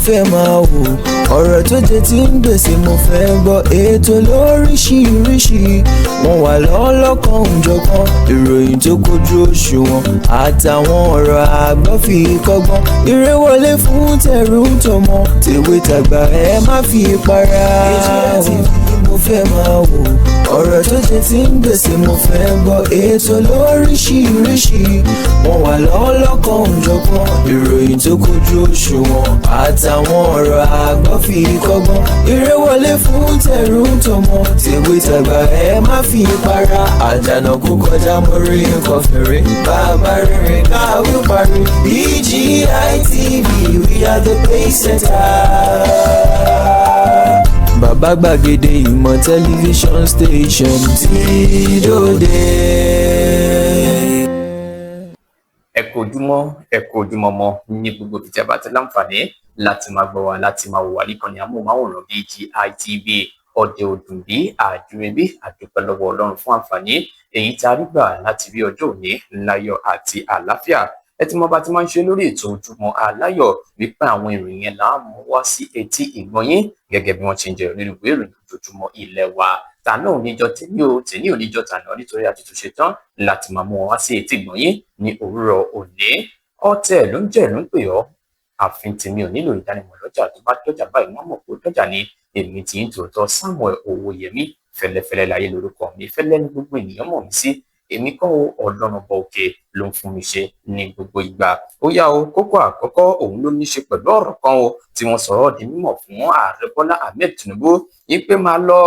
fẹ́ máa wò, ọ̀rọ̀ tó jẹ tí ń gbèsè mo fẹ́ gbọ́. Ètò lóríṣiríṣi wọ́n wà lọ́lọ́kan òjọ̀kan, ìròyìn tó kojú òṣùwọ̀n àtàwọn ọ̀rọ̀ àgbọ́ fi kọ́gbọ́n. Eré wọlé fún tẹ̀rù tọmọ, tèwe tàgbà ẹ má fi para. HBL TV mo fẹ́ máa wò, ọ̀rọ̀ tó jẹ tí ń gbèsè mo fẹ́ gbọ́. Ètò lóríṣiríṣi wọ́n wà lọ́lọ́kan òjọ̀kan, ìròyìn tó kojú òṣùwọ̀n àtàwọn ọ̀rọ̀ àgbọ́ fi kọ́gbọ́n. Eré wọlé fún tẹ̀rù tọmọ, tèwe tàgbà ẹ má fi para. Àjànàkú kọjá mo rí nǹkan fèrè, bàbá rere káwí parí. BGI TV, we are the pace setter. Bàbá gbàgede ìmọ̀ tẹlifíṣọ̀n station tí dòde. Ẹ kú ojúmọ́ mọ́ ní gbogbo ibi tí a bá ti láǹfààní láti máa gbọ́ wa, láti máa wò wá níkànnì amóhùnmáwòrán BGI TV. Ọdẹ ọdún bí àjùmẹ̀bí àdúpẹ́ lọ́wọ́ Ọlọ́run fún àǹfààní èyí tí a rí gbà láti rí ọjọ́ òní láyọ̀ àti àlàáfíà. Ẹ ti mọ̀ bá ti máa ń ṣe lórí ètò Ojúmọ́ Aláyọ̀ wípé àwọn ìròyìn yẹn là ń mú wá sí etí ìgbọ́ yín gẹ́gẹ́ bí wọ́n ti ń jẹ́ nínú ìwé ìròyìn ojoojúmọ́ ilé wa. Tàná oníjọ́ tèmi oníjọ́ tàná nítorí àtúntò ṣetán láti máa mú wọn wá sí etí ìgbọ́ yín ní òwúrọ̀ òní. Ọ̀tẹ̀ ló ń jẹ́ ló ń pè ọ́, àfin tèmi ò nílò ìdánimọ̀ lọ́jà, tó bá dọ́jà báyìí wọ́n mọ̀ pé dọ́jà ni. Èmi tí ń tòótọ́ Samuel Owóyẹmí, fẹ́lẹ́fẹ́lẹ́ láyé lórúkọ mi, fẹ́lẹ́ ní gbogbo ènìyàn mọ̀ mí sí. Èmi kọ́ Ọlọ́run ọba òkè ló ń fún mi ṣe ní gbogbo ìgbà. Ó yá o, kókó àkọ́kọ́ òun ló ní ṣe pẹ̀lú ọ̀rọ̀ kan o tí wọ́n sọ̀rọ̀ di mímọ̀ fún Ààrẹ Bọ́lá Ahmed Tinubu wípé máa lọ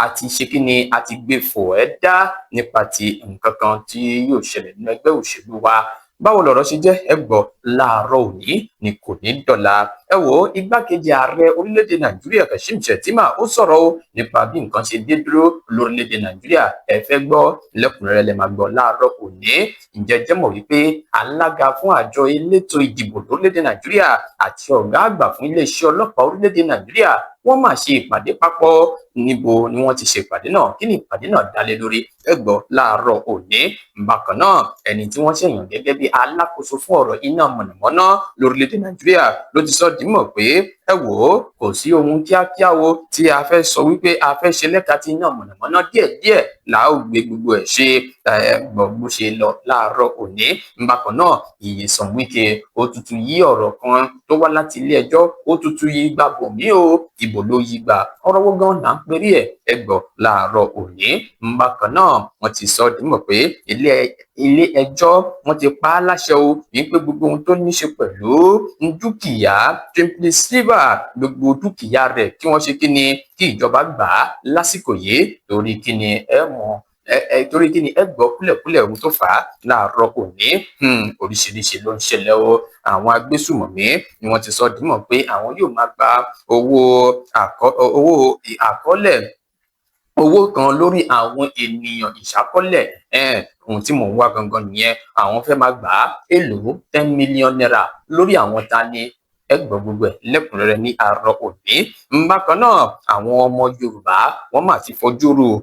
àti ṣe kí ni àti gbé fò ẹ́ dá nípa ti nǹkan kan tí yóò ṣẹlẹ̀ nínú ẹgbẹ́ òṣèlú wa. Báwo lọ̀rọ̀ ṣe jẹ́ ẹ gbọ́ láàárọ̀ òní ni kò ní dọ̀la. Ẹ wò ó, igbákejì ààrẹ orílẹ̀-èdè Nàìjíríà Kashim Shettima ó sọ̀rọ̀ o nípa bí nǹkan ṣe dé dúró lórílẹ̀-èdè Nàìjíríà. Ẹ fẹ́ gbọ́ lẹ́kùnrẹ́rẹ́ lẹ máa gbọ́ láàárọ̀ òní. Ǹjẹ́ jẹ́ mọ̀ wípé alága fún àjọ elétò ìdìbò lórílẹ̀-èdè Nàìjíríà àti ọ̀gá àgbà fún iléeṣẹ́ ọlọ́pàá orílẹ̀-èdè Nàìjíríà wọ́n máa ṣe ìpàdé papọ̀. Níbo ni wọ́n ti ṣe ìpàdé náà? Kí ni ìpàdé náà dálé lórí? Ẹ gbọ́ láàárọ̀ òní. Bákan náà, ẹni tí wọ́n ṣèyàn gẹ́gẹ́ bí alákòóso fún ọ̀rọ̀ iná mọ̀nàmọ́ná lórílẹ̀-èdè Nàìjíríà ló ti sọ dìímọ̀ pé ẹ wò ó, kò sí ohun kíákíá wo tí a fẹ́ sọ wípé a fẹ́ ṣe lẹ́ka ti iná mọ̀nàmọ́ná díẹ̀díẹ̀ là ó gbé gbogbo ẹ̀ ṣe. Gbọ́ bó ṣe lọ láàárọ̀ òní. Bákan náà, Nyesom Wike ó tutù yí ọ̀rọ̀ kan tó wá láti ilé ẹjọ́, ó tutù yí gbà bòmí o, ìbò ló yí gbà. Ọ̀rọ̀ wo gan là ń perí ẹ̀? Ẹ gbọ́ láàárọ̀ òní. Bákan náà, wọ́n ti sọ dìímọ̀ pé ilé ẹjọ́ wọ́n ti pa á láṣẹ o wípé gbogbo ohun tó ní ṣe pẹ̀lú dúkìá Triple Silver, gbogbo dúkìá rẹ̀ kí wọ́n ṣe kí ni, kí ìjọba gbà á lásìkò yìí. Torí kí ni torí kí ni ẹ gbọ́ kúlẹ̀kúlẹ̀ ohun tó fà á láàárọ̀ òní. Oríṣiríṣi ló ń ṣẹlẹ̀ o. Àwọn agbésùmọ̀mí ni wọ́n ti sọ dìímọ̀ pé àwọn yóò máa gba owó kan lórí àwọn ènìyàn ìṣákọ́lẹ̀. Ohun tí mò ń wá gangan nìyẹn. Àwọn fẹ́ máa gbà á èlò 10 million naira lórí àwọn ta ni. Ẹ gbọ́ gbogbo ẹ̀ lẹ́kùnrẹ́rẹ́ ní àárọ̀ òní. Bákan náà, àwọn ọmọ Yorùbá wọ́n máa ti fajúro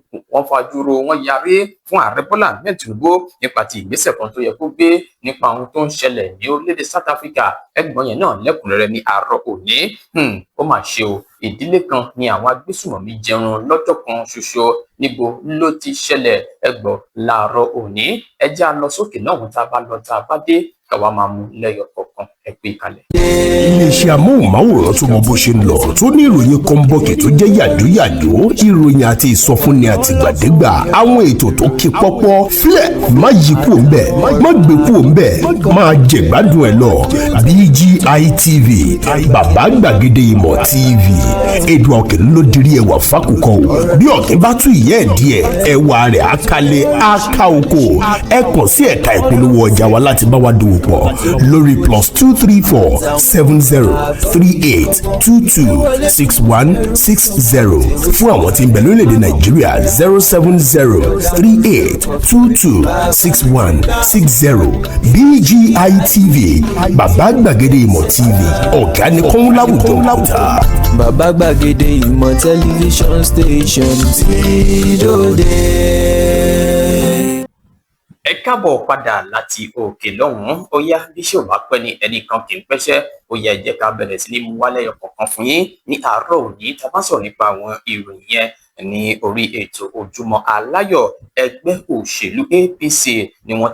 wọ́n yarí fún Ààrẹ Bọ́lá Ahmed Tinubu nípa ti ìgbésẹ̀ kan tó yẹ kó gbé nípa ohun tó ń ṣẹlẹ̀ ní orílẹ̀-èdè South Africa. Ẹgbọ́n yẹn náà lẹ́kùnrẹ́rẹ́ ní àárọ̀ òní. Ó mà ṣe o, ìdílé kan ni àwọn agbésùmọ̀mí jẹun lọ́jọ́ kan ṣoṣo. Níbo ló ti ṣẹlẹ̀? Ẹ gbọ́ láàárọ̀ òní. Ẹ jẹ́ a lọ sókè lọ́hùn tá a bá lọ tá a bá dé káwa máa mú lẹ́yọ kọ̀ọ̀kan. Ẹ pé kalẹ̀. Iléeṣẹ́ amóhùnmáwòrán tó mọ bó ṣe ń lọ, tó ní ìròyìn kọ́ńbọ̀kì tó jẹ́ yàjóyàjó, ìròyìn àti ìsọfúnni àtìgbàdégbà, àwọn ètò tó kí pọ́pọ́ flẹ̀ má yí kúò ńbẹ̀, má gbé kúò ńbẹ̀, máa jẹ̀gbádùn ẹ̀ lọ. BGI TV, bàbá gbàgede ìmọ̀ TV, èdè ọ̀kìn ló dirí ẹwà fákòókò o. Bí ọ̀kìn bá tú ìyẹ́ ẹ̀ díẹ̀, ẹwà rẹ̀ á kalẹ̀ á ká oko. Ẹ kàn sí ẹ̀ka ìpolówó ọjà wa láti bá wa dòwò pọ̀ lórí +234 7038226160 fún àwọn tí ń bẹ lórílẹ̀‐èdè Nàìjíríà 07038226160. BGI TV, bàbá gbàgede ìmọ̀ TV, ọ̀gá ni kọ́ń láwùjọ láwùjọ. Bàbá gbàgede ìmọ̀ tẹlifíṣọ̀n station tí dòde. ẹ káàbọ̀ padà láti òkè lọ́hùn-ún. Ó yá, bí ṣé ò bá pẹ́ ni ẹnìkan kì í pẹ́ṣẹ́. Ó yá, ẹ jẹ́ ká bẹ̀rẹ̀ sí ní mú wá lẹ́yọ kọ̀ọ̀kan fún yín ní àárọ̀ òní. Tá bá sọ̀rọ̀ nípa àwọn ìròyìn yẹn ní orí ètò Ojúmọ́ Aláyọ̀, ẹgbẹ́ òṣèlú APC ni wọ́n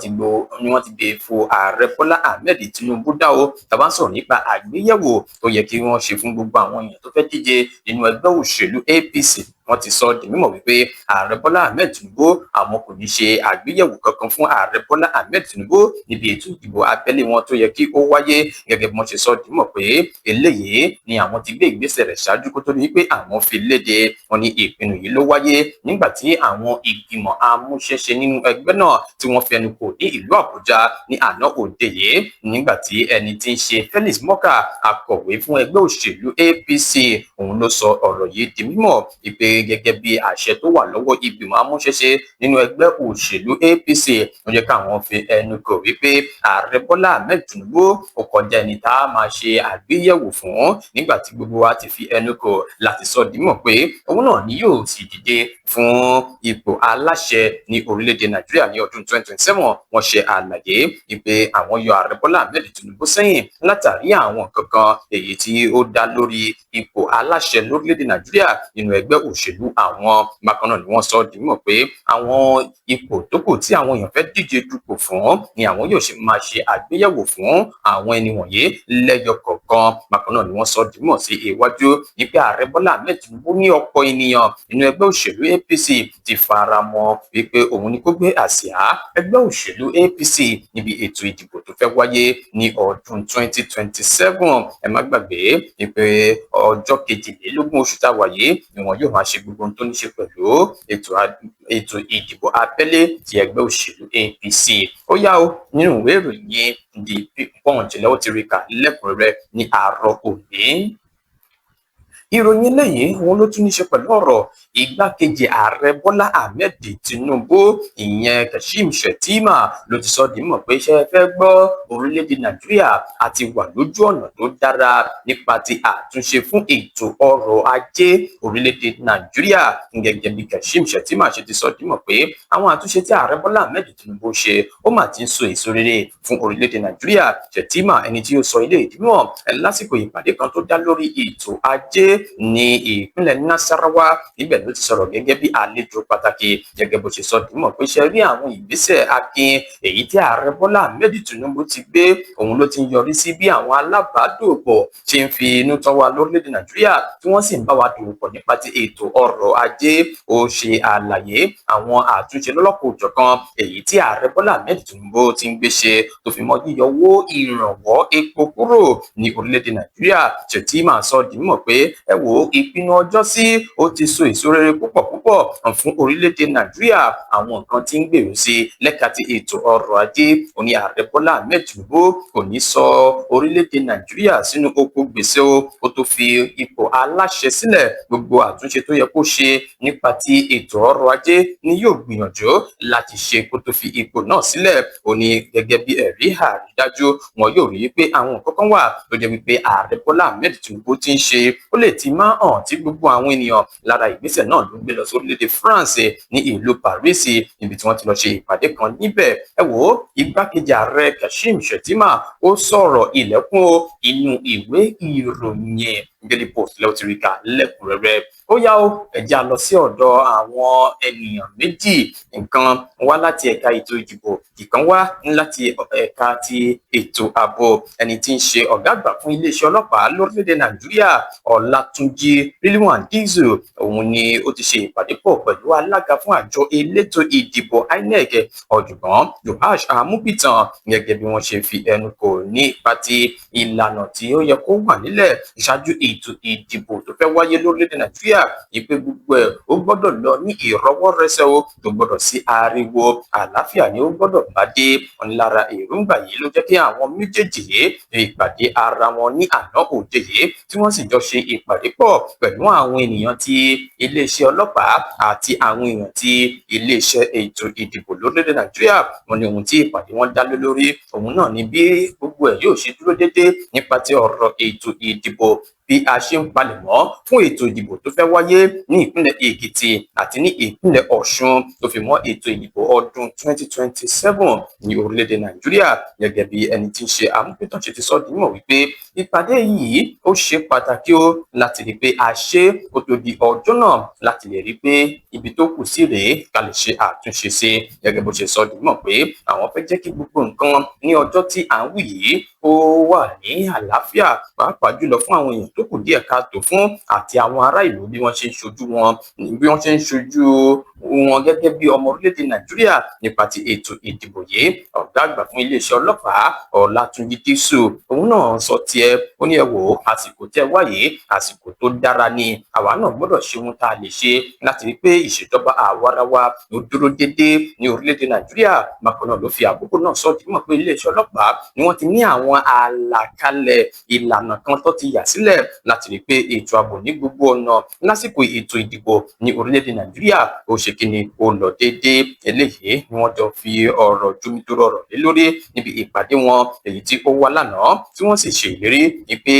ti gbé fún ààrẹ Bọ́lá Ahmed Tinubu dá o. Tá bá sọ̀rọ̀ nípa àgbéyẹ̀wò tó yẹ kí wọ́n ṣe fún gbogbo àwọn èèyàn tó fẹ́ díje nínú ẹgbẹ́ òṣèlú APC, wọ́n ti sọ di mímọ̀ wípé ààrẹ Bọ́lá Ahmed Tinubu àwọn kò ní ṣe àgbéyẹ̀wò kankan fún ààrẹ Bọ́lá Ahmed Tinubu níbi ètò ìdìbò abẹ́lé wọn tó yẹ kí ó wáyé. Gẹ́gẹ́ bí wọ́n ṣe sọ di mímọ̀ pé eléyìí ni àwọn ti gbé ìgbésẹ̀ rẹ̀ ṣáájú kó tó di wípé àwọn fi léde. Wọ́n ní ìpinnu yìí ló wáyé nígbà tí àwọn ìgbìmọ̀ amúṣẹ́ṣe nínú ẹgbẹ́ náà tí wọ́n fi ẹnu kò ní ìlú Àbújá ní àná òde yìí, nígbà tí ẹni tí ń ṣe Felix Morka, akọ̀wé fún ẹgbẹ́ òṣèlú APC, òun ló sọ ọ̀rọ̀ yìí di mímọ̀ wípé gẹ́gẹ́ bí àṣẹ tó wà lọ́wọ́ ìgbìmọ̀ amúṣẹ́ṣe nínú ẹgbẹ́ òṣèlú APC, ó jẹ́ káwọn fi ẹnu kò wípé ààrẹ Bọ́lá Ahmed Tinubu ó kọjá ẹni tá a máa ṣe àgbéyẹ̀wò fún, nígbà tí gbogbo wa ti fi ẹnu kò láti sọ di mímọ̀ pé òun náà ni yóò sì dìde fún ipò aláṣẹ ní orílẹ̀-èdè Nàìjíríà ní ọdún 2027. Wọ́n ṣe àlàyé wípé àwọn yọ ààrẹ Bọ́lá Ahmed Tinubu sẹ́yìn látàrí àwọn kankan èyí tí ó dá lórí ipò aláṣẹ lórílẹ̀-èdè Nàìjíríà nínú ẹgbẹ́ òṣèlú àwọn. Bákan náà ni wọ́n sọ di mímọ̀ pé àwọn ipò tó kù tí àwọn èèyàn fẹ́ díje dupò fún ni àwọn yóò ṣe máa ṣe àgbéyẹ̀wò fún àwọn ẹni wọ̀nyí lẹ́yọ kọ̀ọ̀kan. Bákan náà ni wọ́n sọ di mímọ̀ sí iwájú wípé ààrẹ Bọ́lá Ahmed Tinubu ní ọ̀pọ̀ ènìyàn nínú ẹgbẹ́ òṣèlú APC ti fara mọ́ wípé òun ni kó gbé àsíá ẹgbẹ́ òṣèlú APC níbi ètò ìdìbò tó fẹ́ wáyé ní ọdún 2027. Ẹ má gbàgbé wípé ọjọ́ 22 oṣù tá a wà yìí ni wọn yóò máa ṣe gbogbo ohun tó ní ṣe pẹ̀lú ètò ìdìbò abẹ́lé ti ẹgbẹ́ òṣèlú APC. Ó yá o, nínú ìwé ìròyìn The Punch lẹ́wọ́ ti rí kà lẹ́kùnrẹ́rẹ́ ní àárọ̀ òní. Ìròyìn eléyìí wọn ló tún ní ṣe pẹ̀lú ọ̀rọ̀ igbákejì ààrẹ Bọ́lá Ahmed Tinubu, ìyẹn Kashim Shettima, ló ti sọ di mímọ̀ pé ṣé ẹ fẹ́ gbọ́, orílẹ̀-èdè Nàìjíríà àti wà lójú ọ̀nà tó dára nípa ti àtúnṣe fún ètò ọrọ̀ ajé orílẹ̀-èdè Nàìjíríà. Gẹ́gẹ́ bí Kashim Shettima ṣe ti sọ di mímọ̀ pé àwọn àtúnṣe tí ààrẹ Bọ́lá Ahmed Tinubu ṣe ó mà ti ń so èso rere fún orílẹ̀-èdè Nàìjíríà. Shettima, ẹni tí ó sọ ilé ìdímọ̀ lásìkò ìpàdé kan tó dá lórí ètò ajé ní ìpínlẹ̀ Nasarawa, níbẹ̀ ló ti sọ̀rọ̀ gẹ́gẹ́ bí àlejò pàtàkì. Gẹ́gẹ́ bó ṣe sọ dìímọ̀ pé ṣe rí àwọn ìgbésẹ̀ akin èyí tí ààrẹ Bọ́lá Ahmed Tinubu ti gbé, òun ló ti ń yọrí sí bí àwọn alábàádòpọ̀ ṣe ń fi inú tán wa lórílẹ̀-èdè Nàìjíríà tí wọ́n sì ń bá wa dòwòpọ̀ nípa ti ètò ọrọ̀ ajé. Ó ṣe àlàyé àwọn àtúnṣe lọ́lọ́kọ̀ òjọ̀kan èyí tí ààrẹ Bọ́lá Ahmed Tinubu ti ń gbé ṣe, tó fi mọ́ yíyọ owó ìrànwọ́ epo kúrò ní orílẹ̀-èdè Nàìjíríà. Shettima sọ dìímọ̀ pé ẹ wo, ìpinnu ọjọ́ sí ó ti so èso rere púpọ̀ fún orílẹ̀-èdè Nàìjíríà. Àwọn nǹkan tí ń gbèrú sí lẹ́ka ti ètò ọrọ̀ ajé, òní ààrẹ Bọ́lá Ahmed Tinubu kò ní sọ orílẹ̀-èdè Nàìjíríà sínú oko gbèsè ó tó fi ipò aláṣẹ sílẹ̀. Gbogbo àtúnṣe tó yẹ kó ṣe nípa ti ètò ọrọ̀ ajé ni yóò gbìyànjú láti ṣe kó tó fi ipò náà sílẹ̀. Òní gẹ́gẹ́ bí ẹ̀rí àrídájú wọn yóò rí pé àwọn nǹkan kan wà tó jẹ́ wípé ààrẹ Bọ́lá Ahmed Tinubu ti ń ṣe, ó lè ti máa hàn tí gbogbo àwọn ènìyàn lára ìgbésẹ̀ náà ló gbé lọ sí orílẹ̀-èdè France ní ìlú Paris, níbi tí wọ́n ti lọ ṣe ìpàdé kan níbẹ̀. Ẹ wò ó, igbákejì ààrẹ Kashim Shettima ó sọ̀rọ̀ ilẹ̀kùn inú ìwé ìròyìn Daily Post lẹ́wọ́ ti rí kà lẹ́kùnrẹ́rẹ́. Ó yá o, ẹ jẹ́ á lọ sí ọ̀dọ̀ àwọn ènìyàn méjì. Nǹkan wá láti ẹ̀ka ètò ìdìbò, ìkan wá láti ẹ̀ka ti ètò ààbò. Ẹni tí ń ṣe ọ̀gá àgbà fún iléeṣẹ́ ọlọ́pàá lórílẹ̀-èdè Nàìjíríà, Ọlátúnjí Rilwan Dizu, òun ni ó ti ṣe ìpàdé pọ̀ pẹ̀lú alága fún àjọ elétò ìdìbò INEC, ọ̀jọ̀gbọ́n Joash Amupitan, gẹ́gẹ́ bí wọ́n ṣe fi ẹnu kò nípa ti ìlànà tí ó yẹ kó wà nílẹ̀ ṣáájú ètò ìdìbò tó fẹ́ wáyé lórílẹ̀-èdè Nàìjíríà. Ìpè gbogbo ẹ̀ ó gbọ́dọ̀ lọ ní ìrọwọ́rẹsẹ̀ tó gbọ́dọ̀ sí ariwo, àlàáfíà ni ó gbọ́dọ̀ bá dé. Lára èròǹgbà yìí ló jẹ́ kí àwọn méjèèjì yìí ìpàdé ara wọn ní àná òde yìí, tí wọ́n sì jọ ṣe ìpàdé pọ̀ pẹ̀lú àwọn ènìyàn ti iléeṣẹ́ ọlọ́pàá àti àwọn èèyàn ti iléeṣẹ́ ètò ìdìbò lórílẹ̀-èdè Nàìjíríà. Wọ́n ní ohun tí ìpàdé wọn dá lé lórí òun náà ni bí gbogbo ẹ̀ yóò ṣe dúró déédéé nípa ti ọ̀rọ̀ ètò ìdìbò bí a ṣe ń palẹ̀mọ́ fún ètò ìdìbò tó fẹ́ wáyé ní ìpínlẹ̀ Èkìtì àti ní ìpínlẹ̀ Ọ̀ṣun tó fi mọ́ ètò ìdìbò ọdún 2027 ní orílẹ̀-èdè Nàìjíríà. Gẹ́gẹ́ bí ẹni tí ń ṣe àmúpìtàn ṣe ti sọ di mímọ̀ wípé ìpàdé yìí ó ṣe pàtàkì ó láti rí pé a ṣe kó tó di ọjọ́ náà láti lè rí pé ibi tó kù sí rèé ká lè ṣe àtúnṣe sí. Gẹ́gẹ́ bó ṣe sọ di mímọ̀ pé àwọn fẹ́ jẹ́ kí gbogbo nǹkan ní ọjọ́ tí à ń wí yìí ó wà ní àlàáfíà, pàápàá jùlọ fún àwọn èèyàn tó kù díẹ̀ káàtó fún àti àwọn ará ìlú bí wọ́n ṣe ń ṣojú wọn gẹ́gẹ́ bí ọmọ orílẹ̀-èdè Nàìjíríà nípa ti ètò ìdìbò yìí. Ọ̀gá àgbà fún iléeṣẹ́ ọlọ́pàá Ọlátúnjí Dísù òun náà sọ tiẹ̀, ó ní ẹ wò ó, àsìkò tẹ́ wáyé àsìkò tó dára ni, àwa náà gbọ́dọ̀ ṣe ohun tá a lè ṣe láti rí pé ìṣèjọba àwarawa ló dúró déédéé ní orílẹ̀-èdè Nàìjíríà. Bákan náà ló fi àkókò náà sọ di mímọ̀ pé iléeṣẹ́ ọlọ́pàá ni wọ́n ti ní àwọn àlàkalẹ̀ ìlànà kan tó ti yà sílẹ̀ láti rí pé ètò ààbò ní gbogbo ọ̀nà lásìkò ètò ìdìbò ní orílẹ̀-èdè Nàìjíríà ó ṣe kíni ó lọ déédéé. Eléyìí ni wọ́n jọ fi ọ̀rọ̀ jomitoro ọ̀rọ̀ lé lórí níbi ìpàdé wọn èyí tí ó wá lánàá, tí wọ́n sì ṣe ìlérí pé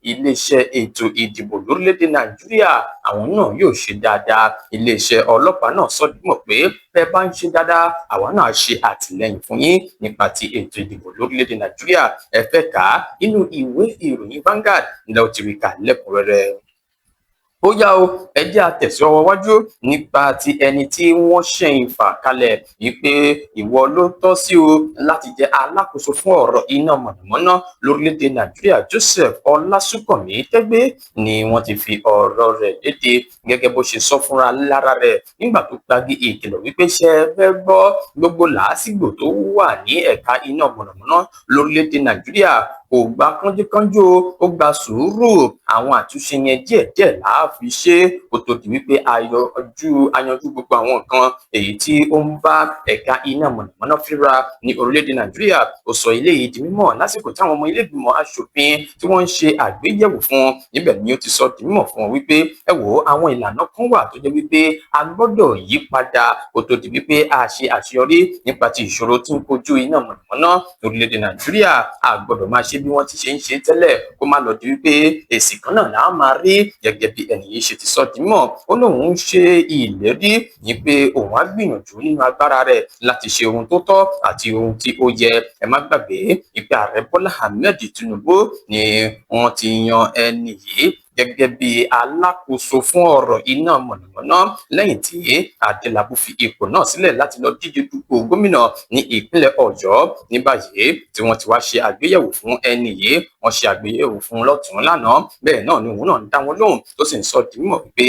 iléeṣẹ́ ètò ìdìbò lórílẹ̀-èdè Nàìjíríà àwọn náà yóò ṣe dáadáa. Iléeṣẹ́ ọlọ́pàá náà sọ di mímọ̀ pé bẹ́ẹ̀ bá ń ṣe dáadáa àwa náà ṣe àtìlẹ́yìn fún yín nípa ti ètò ìdìbò lórílẹ̀-èdè Nàìjíríà. Ẹ fẹ́ kà á nínú ìwé ìròyìn Vanguard ńlẹ́ ó ti rí kà lẹ́kùnrẹ́rẹ́. Ó yá o, ẹ jẹ́ a tẹ̀síwájú wájú nípa ti ẹni tí wọ́n ṣẹ̀yìn fà kalẹ̀ wípé ìwọ ló tọ́ sí o láti jẹ́ alákòóso fún ọ̀rọ̀ iná mọ̀nàmọ́ná lórílẹ̀‐èdè Nàìjíríà. Joseph Ọlásùnkànmí Tẹ́gbé ni wọ́n ti fi ọ̀rọ̀ rẹ̀ léde gẹ́gẹ́ bó ṣe sọ fúnra lára rẹ̀ nígbà tó gbági ìkìlọ̀ wípé ṣe fẹ́ gbọ́ gbogbo làásìgbò tó wà ní ẹ̀ka iná mọ̀nàmọ́ná lórílẹ̀‐èdè Nàìjíríà kò gba kánjúkánjú, ó gba sùúrù. Àwọn àtúnṣe yẹn díẹ̀díẹ̀ là á fi ṣe kó tó di wípé ayanjú gbogbo àwọn nǹkan èyí tí ó ń bá ẹ̀ka iná mọ̀nàmọ́ná fínra ní orílẹ̀-èdè Nàìjíríà. Ó sọ eléyìí di mímọ̀ lásìkò táwọn ọmọ ilé ìgbìmọ̀ aṣòfin tí wọ́n ń ṣe àgbéyẹ̀wò fún un. Níbẹ̀ ni ó ti sọ di mímọ̀ fún wọn wípé ẹ wò ó, àwọn ìlànà kan wà tó jẹ́ wípé a gbọ́dọ̀ yí padà kó tó di wípé a ṣe àṣeyọrí nípa ti ìṣòro tí ń kojú iná mọ̀nàmọ́ná lórílẹ̀-èdè Nàìjíríà. A gbọ́dọ̀ máa ṣe bí wọ́n ti ṣe ń ṣe tẹ́lẹ̀ kó má lọ di wípé èsì kan náà là á máa rí. Gẹ́gẹ́ bí ẹni yìí ṣe ti sọ di mímọ̀, ó lóun ń ṣe ìlérí ní pé òun á gbìyànjú nínú agbára rẹ̀ láti ṣe ohun tó tọ́ àti ohun tí ó yẹ. Ẹ má gbàgbé ìpè Ààrẹ Bọ́lá Ahmed Tinubu ni wọ́n ti yan ẹni yìí gẹ́gẹ́ bí alákòóso fún ọ̀rọ̀ iná mọ̀nàmọ́ná lẹ́yìn tí Adélabú fi ipò náà sílẹ̀ láti lọ díje dupò gómìnà ní ìpínlẹ̀ Ọ̀yọ́. Ní báyìí tí wọ́n ti wá ṣe àgbéyẹ̀wò fún ẹni yìí, wọ́n ṣe àgbéyẹ̀wò fún lọ́tùn lánàá, bẹ́ẹ̀ náà ni òun náà ń dá wọn lóhùn tó sì ń sọ di mímọ̀ wípé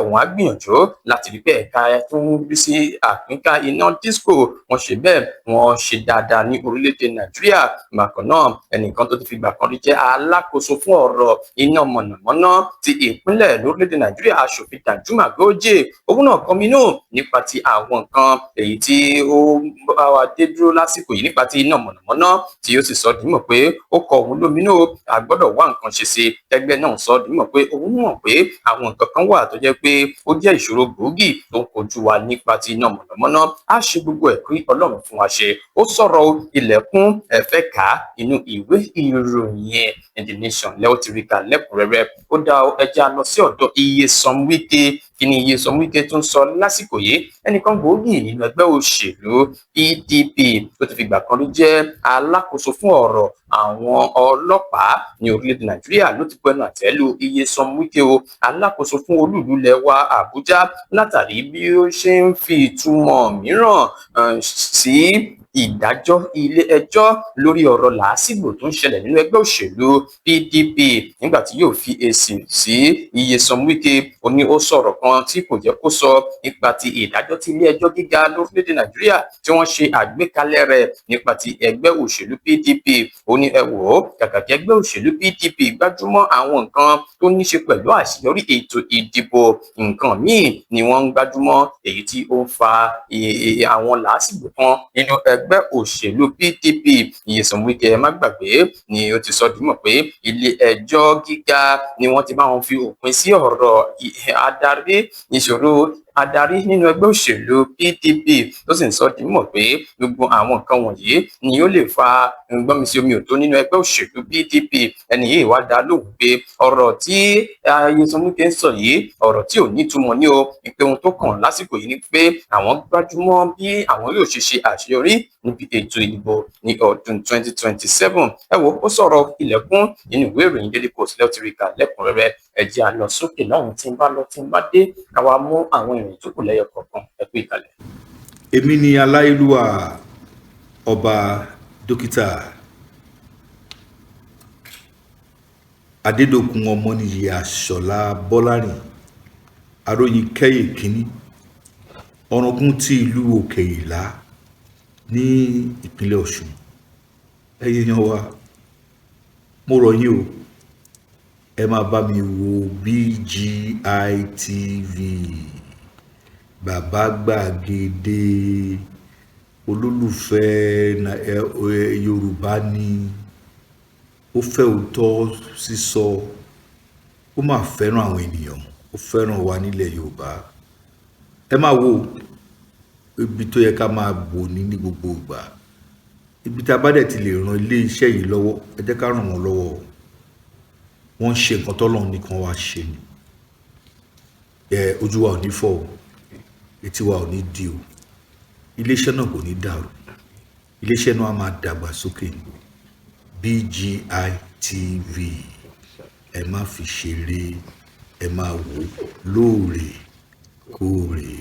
òun á gbìyànjú láti rí pé ẹ̀ka tó ń rí sí àpínká iná disco wọ́n ṣe bẹ́ẹ̀ wọ́n ṣe dáadáa ní orílẹ̀-èdè Nàìjíríà. Bákan náà ẹnìkan tó ti fi gbà kan rí jẹ́ alákòóso fún ọ̀rọ̀ iná mọ̀nàmọ́ná ti ìpínlẹ̀ lórílẹ̀-èdè Nàìjíríà, aṣòfin Danjuma Goje, òun náà kọminú nípa ti àwọn nǹkan èyí tí ó bá wa dé dúró lásìkò yìí nípa ti iná mọ̀nàmọ́ná, tí ó sì sọ di mímọ̀ pé ó kọ òun lóminú, a gbọ́dọ̀ wá nǹkan ṣe sí. Ẹgbẹ́ náà sọ di mímọ̀ pé òun mọ̀ pé àwọn nǹkan kan wà tó jẹ́ pé ó jẹ́ ìṣòro gbòógì tó ń kojú wa nípa ti iná mọ̀nàmọ́ná. A ṣe gbogbo ẹ̀ kí Ọlọ́run fún wa ṣe. Ó sọ̀rọ̀ ilẹ̀kùn ẹ̀fẹ́ ká inú ìwé ìròyìn The Nation lẹ́wọ́ ti rí ká lẹ́kùnrẹ́rẹ́. Ó dá ẹja lọ sí ọ̀dọ̀ Nyesom Wike. Kí ni Nyesom Wike tún sọ lásìkò yìí? Ẹnìkan gbòógì nínú ẹgbẹ́ òṣèlú PDP tó ti fìgbà kan rí jẹ́ alákòóso fún ọ̀rọ̀ àwọn ọlọ́pàá ní orílẹ̀-èdè Nàìjíríà ló ti pẹnu àtẹ́ lu Nyesom Wike o, alákòóso fún olúùlú ilẹ̀ wa Àbújá, látàrí bí ó ṣe ń fi ìtumọ̀ mìíràn sí ìdájọ́ ilé ẹjọ́ lórí ọ̀rọ̀ làásìgbò tó ń ṣẹlẹ̀ nínú ẹgbẹ́ òṣèlú PDP. Nígbà tí yóò fi èsì sí Nyesom Wike, ó ní ó sọ̀rọ̀ kan tí kò jẹ́ kó sọ nípa ti ìdájọ́ tí ilé ẹjọ́ gíga lórílẹ̀‐èdè Nàìjíríà tí wọ́n ṣe àgbékalẹ̀ rẹ̀ nípa ti ẹgbẹ́ òṣèlú PDP. Ó ní ẹ wò ó, kàkà kí ẹgbẹ́ òṣèlú PDP gbájúmọ́ àwọn nǹkan tó ní ṣe pẹ̀lú àṣeyọrí ètò ìdìbò, nǹkan míì ni wọ́n ń gbájúmọ́ èyí tí ó ń fa àwọn làásìgbò kan nínú ẹgbẹ́ òṣèlú PDP. Nyesom Wike, ẹ má gbàgbé, ni ó ti sọ di mọ̀ pé ilé ẹjọ́ gíga ni wọ́n ti bá wọn fi òpin sí ọ̀rọ̀ adarí ìṣòro adarí nínú ẹgbẹ́ òṣèlú PDP tó sì ń sọ di mímọ̀ pé gbogbo àwọn nǹkan wọ̀nyí ni ó lè fa gbọ́nmisí omi òtó nínú ẹgbẹ́ òṣèlú PDP. ẹni yìí wá dá lóhùn pé ọ̀rọ̀ tí Nyesom Wike ń sọ yìí ọ̀rọ̀ tí ò nítumọ̀ ní o, pé ohun tó kàn lásìkò yìí ni pé àwọn gbájúmọ́ bí àwọn yóò ṣe àṣeyọrí níbi ètò ìdìbò ní ọdún 2027. ẹ wo ó sọ̀rọ̀ ilẹ̀kùn nínú ìwé ìròyìn Daily Post lẹ́ọ̀tìríkà lẹ́kùnrẹ́rẹ́. ẹ jẹ́ a lọ sókè lọ́hùn tí ń bá lọ tí ń bá dé àwa mú àwọn ìròyìn tó kù lẹ́yọ kọ̀ọ̀kan. ẹ kú ìkàlẹ̀. èmi ni aláyélúwà ọba dókítà Adédòkun Ọmọnìyí Àṣọlá Bọ́lárìn aróyin kẹ́yè kínní ọ̀ràngún ti ìlú Òkè Ìlá ní ìpínlẹ̀ Ọ̀ṣun. ẹ̀yin èèyàn wa mo rọ̀ yín o, ẹ máa bá mi wo BGI TV, bàbá gbàgede, olólùfẹ́ Yorùbá ni, ó fẹ́ òótọ́ sísọ, ó máa fẹ́ràn àwọn ènìyàn, ó fẹ́ràn wa nílẹ̀ Yorùbá. ẹ máa wo ibi tó yẹ ká máa bò ní gbogbo ìgbà, ibi tá a bá dẹ̀ ti lè ran ilé iṣẹ́ yìí lọ́wọ́ ẹ jẹ́ ká ràn wọ́n lọ́wọ́. wọ́n ń ṣe nǹkan tọ́lọ́run nìkan wá ṣe ni. ojú wa ò ní fọ́ o, etí wa ò ní di o, iléeṣẹ́ náà kò ní dàrú, iléeṣẹ́ náà á máa dàgbà sókè ni. BGI TV ẹ má fi ṣeré, ẹ máa wò lóòrèkóòrè.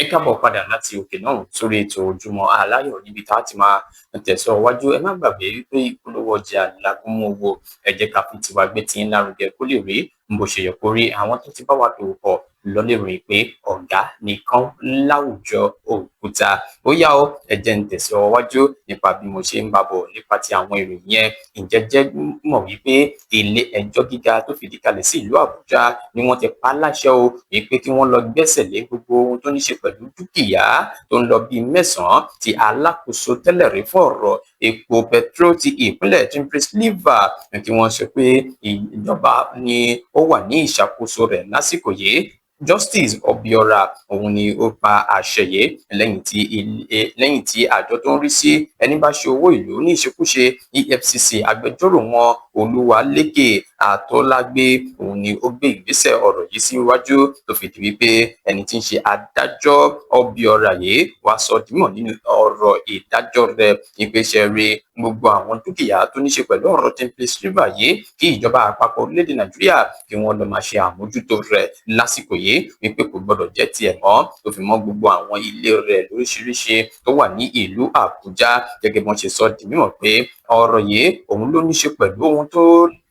ẹ káàbọ̀ padà láti òkè náà sórí ètò Ojúmọ́ Aláyọ̀ níbi tá a ti máa tẹ̀síwájú. ẹ má gbàgbé wípé ìpolówó ọjà lágúnmọ́ owó, ẹ jẹ́ ká fi tiwa gbé tí ń lárugẹ kó lè rí bó ṣe yẹ kó rí. àwọn tó ti bá wa dòwò pọ̀ lọ́lẹ̀ ròyìn pé ọ̀gá nìkan láwùjọ òkúta. ó yá ọ ẹ jẹ́ ń tẹ̀síwájú nípa bí mo ṣe ń bá bọ̀ nípa ti àwọn ìròyìn yẹn. ǹjẹ́ jẹ́ mọ̀ wípé ilé ẹjọ́ gíga tó fìdí kalẹ̀ sí ìlú Àbújá ni wọ́n ti pa láṣẹ o wípé kí wọ́n lọ gbẹ́sẹ̀ lé gbogbo ohun tó ní ṣe pẹ̀lú dúkìá tó ń lọ bíi 9 tí alákòóso tẹ́lẹ̀ rí fún ọ̀rọ̀ epo petro ti ìpínlẹ̀ Timothy Sliver tí wọ́n sọ pé ìjọba ni ó wà ní ìṣàkóso rẹ̀ lásìkò yìí. Justice Obiora òun ni ó pa àṣẹ yìí lẹ́yìn tí àjọ tó ń rí sí ẹni bá ṣe owó ìlú ní ìṣekúṣe EFCC agbẹjọ́rò wọn Olúwalékè Àtọ́lágbé òun ni ó gbé ìgbésẹ̀ ọ̀rọ̀ yìí síwájú tó fìdí wípé ẹni tí ń ṣe adájọ́ Obiora yìí wá sọ dímọ̀ nínú ọ̀rọ̀ ìdájọ́ rẹ̀ ìpèsè rẹ̀ gbogbo àwọn dúkìá tó ní ṣe pẹ̀lú ọ̀rọ̀ Timothy Sliver yìí kí ìjọba àpapọ̀ orílẹ̀-èdè Nàìjíríà kí wọ́n lọ máa ṣe àmójútó rẹ̀ lásìkò yìí wípé kò gbọdọ̀ jẹ́ tiẹ̀ mọ́ tó fi mọ́ gbogbo àwọn ilé rẹ̀ lóríṣiríṣi tó wà ní ìlú Àbújá. gẹ́gẹ́ bí wọ́n ṣe sọ di mímọ̀ pé ọ̀rọ̀ yìí òun ló ní ṣe pẹ̀lú ohun tó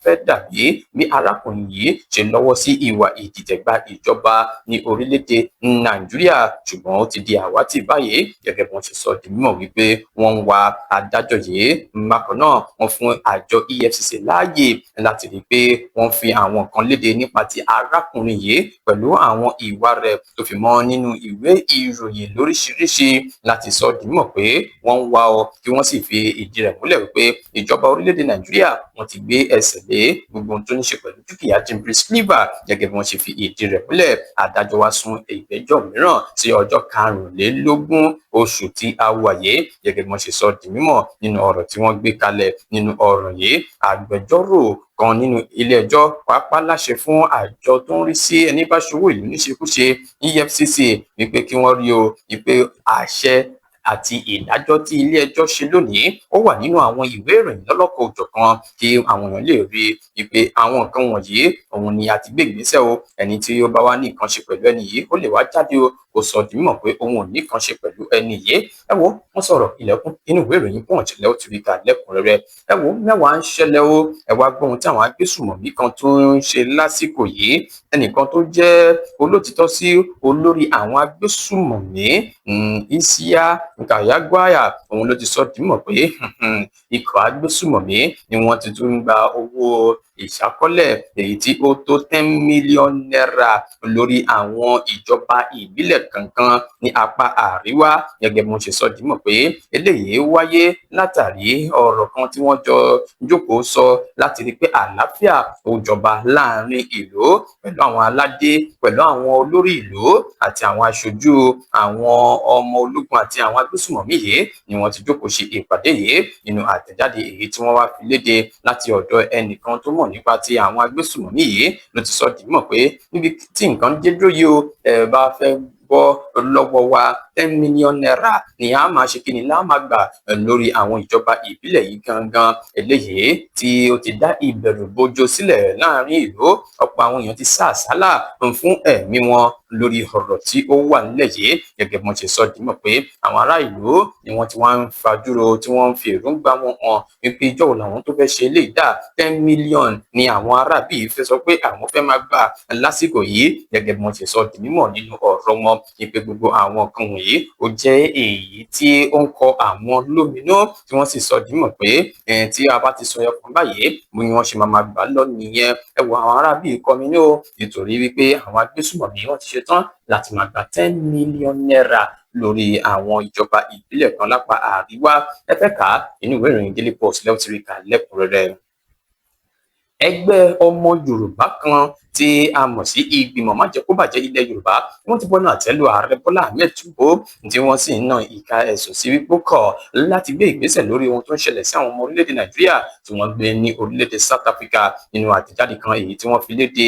fẹ́ dàbí bí arákùnrin yìí ṣe lọ́wọ́ sí ìwà ìdìtẹ̀gbà ìjọba ní orílẹ̀-èdè Nàìjíríà, ṣùgbọ́n ó ti di àwátì báyìí. gẹ́gẹ́ bí wọ́n ṣe sọ di mímọ̀ wípé wọ́n ń wa adájọ́ yìí. bákan náà wọ́n fún àjọ EFCC láàyè láti rí i pé wọ́n fi àwọn nǹkan léde nípa ti arákùnrin yìí pẹ̀lú àwọn ìwà rẹ̀ tó fi mọ́ nínú ìwé ìròyìn lóríṣiríṣi láti sọ di mímọ̀ pé wọ́n ń wá ọ kí wọ́n sì fi ìdí rẹ̀ múlẹ̀ wípé ìjọba orílẹ̀-èdè Nàìjíríà wọ́n ti gbé ẹsẹ̀ lé gbogbo ohun tó ní ṣe pẹ̀lú dúkìá Timothy Sliver. gẹ́gẹ́ bí wọ́n ṣe fi ìdí rẹ̀ múlẹ̀, adájọ́ wá sún ìgbẹ́jọ́ mìíràn sí ọjọ́ 25 oṣù tí a wà yìí. gẹ́gẹ́ bí wọ́n ṣe sọ di mímọ̀ nínú ọ̀rọ̀ tí wọ́n gbé kalẹ̀ nínú ọ̀rọ̀ yìí, agbẹjọ́rò kan nínú ilé ẹjọ́ pàápàá láṣẹ fún àjọ tó ń rí sí ẹni bá ṣòwò ìlú níṣekúṣe EFCC wípé kí wọ́n rí o wípé àṣẹ àti ìdájọ́ tí ilé ẹjọ́ ṣe lónìí ó wà nínú àwọn ìwé ìròyìn lọ́lọ́kọ̀ òjọ̀kan kí àwọn èèyàn lè rí i pé àwọn nǹkan wọ̀nyí òun ni a ti gbé ìgbésẹ̀ o. ẹni tí ó bá wá ní nǹkan ṣe pẹ̀lú ẹni yìí ó lè wá jáde o kò sọ di mímọ̀ pé òun ò ní nǹkan ṣe pẹ̀lú ẹni yìí. ẹ wo wọ́n sọ̀rọ̀ ilẹ̀kùn inú ìwé ìròyìn Punch lẹ́ọ̀tìríkà lẹ́kùnrẹ́rẹ́. ẹ wo mẹ́wàá ń ṣẹlẹ̀ o. ẹ wá gbọ́ ohun tí àwọn agbésùmọ̀mí kan tó ń ṣe lásìkò yìí. ẹnìkan tó jẹ́ olótìtọ́ sí olórí àwọn agbésùmọ̀mí Isiya Gayagwaya òun ló ti sọ di mímọ̀ pé ikọ̀ agbésùmọ̀mí ni wọ́n ti tún ń gba owó ìṣàkọọ́lẹ̀ èyí tí ó tó 10 mílíọ̀nù náírà lórí àwọn ìjọba ìbílẹ̀ kankan ní apá àríwá. Gẹ́gẹ́ bí wọ́n ṣe sọ di mímọ̀ pé eléyìí wáyé látàrí ọ̀rọ̀ kan tí wọ́n jọ jókòó sọ láti rí pé àlàáfíà ó jọba láàrin ìlú pẹ̀lú àwọn aládé, pẹ̀lú àwọn olórí ìlú àti àwọn aṣojú àwọn ọmọ ológun àti àwọn agbésùmọ̀mí yìí ni wọ́n ti jókòó ṣe ìpàdé yìí. Nínú àtẹ̀jáde èyí tí wọ́n wá fi léde láti ọ̀dọ̀ ẹnìkan tó mọ̀ nípa ti àwọn agbésùmọ̀mí yìí ló ti sọ di mímọ̀ pé níbi tí nǹkan dé dúró yìí o, bá fẹ́ bọ́ lọ́wọ́ wa 10 mílíọ̀nù náírà ni a máa ṣe kíni la máa gbà lórí àwọn ìjọba ìbílẹ̀ yìí gangan. Eléyìí tí ó ti dá ìbẹ̀rù bojo sílẹ̀ láàrin ìlú. Ọ̀pọ̀ àwọn èèyàn ti sá àsálà fún ẹ̀mí wọn lórí ọ̀rọ̀ tí ó wà nílẹ̀ yìí. Gẹ́gẹ́ bí wọ́n ṣe sọ di mímọ̀ pé àwọn ará ìlú ni wọ́n ti wá ń fajúro tí wọ́n ń fi èròǹgbà wọn hàn wípé ìjọ́ wo làwọn tó fẹ́ ṣe lè dá 10 mílíọ̀nù ni àwọn ará bíi fẹ́ sọ pé àwọn fẹ́ máa gbà lásìkò yìí. Gẹ́gẹ́ bí wọ́n ṣe sọ di mímọ̀ nínú ọ̀rọ̀ wọn wípé gbogbo àwọn kan wọ̀nyí ó jẹ́ èyí tí ó ń kọ àwọn lóminú, tí wọ́n sì sọ di mímọ̀ pé tí a bá ti sọ ẹ̀kan báyìí bí wọ́n ṣe máa gbà lọ nìyẹn. Ẹ wo àwọn ará bíi kọminú o, nítorí wípé àwọn agbésùmọ̀mí wọ́n ti ṣetán láti máa gba 10 mílíọ̀nù náírà lórí àwọn ìjọba ìbílẹ̀ kan lápá àríwá. Ẹ fẹ́ kà á inú ìwé ìròyìn Daily Post lẹ́wọ̀n ti rí kà lẹ́kùnrẹ́rẹ́. Ẹgbẹ́ ọmọ Yorùbá kan tí a mọ̀ sí ìgbìmọ̀ májẹ̀kóbàjẹ́ ilẹ̀ Yorùbá wọ́n ti bọ́nà àtẹ́lù ààrẹ Bọ́lá Ahmed Tinubu tí wọ́n sì ń na ìka ẹ̀sùn sí wípé kọ̀ láti gbé ìgbésẹ̀ lórí ohun tó ń ṣẹlẹ̀ sí àwọn ọmọ orílẹ̀-èdè Nàìjíríà tí wọ́n gbé ní orílẹ̀-èdè South Africa. Nínú àtẹ̀jáde kan èyí tí wọ́n fi léde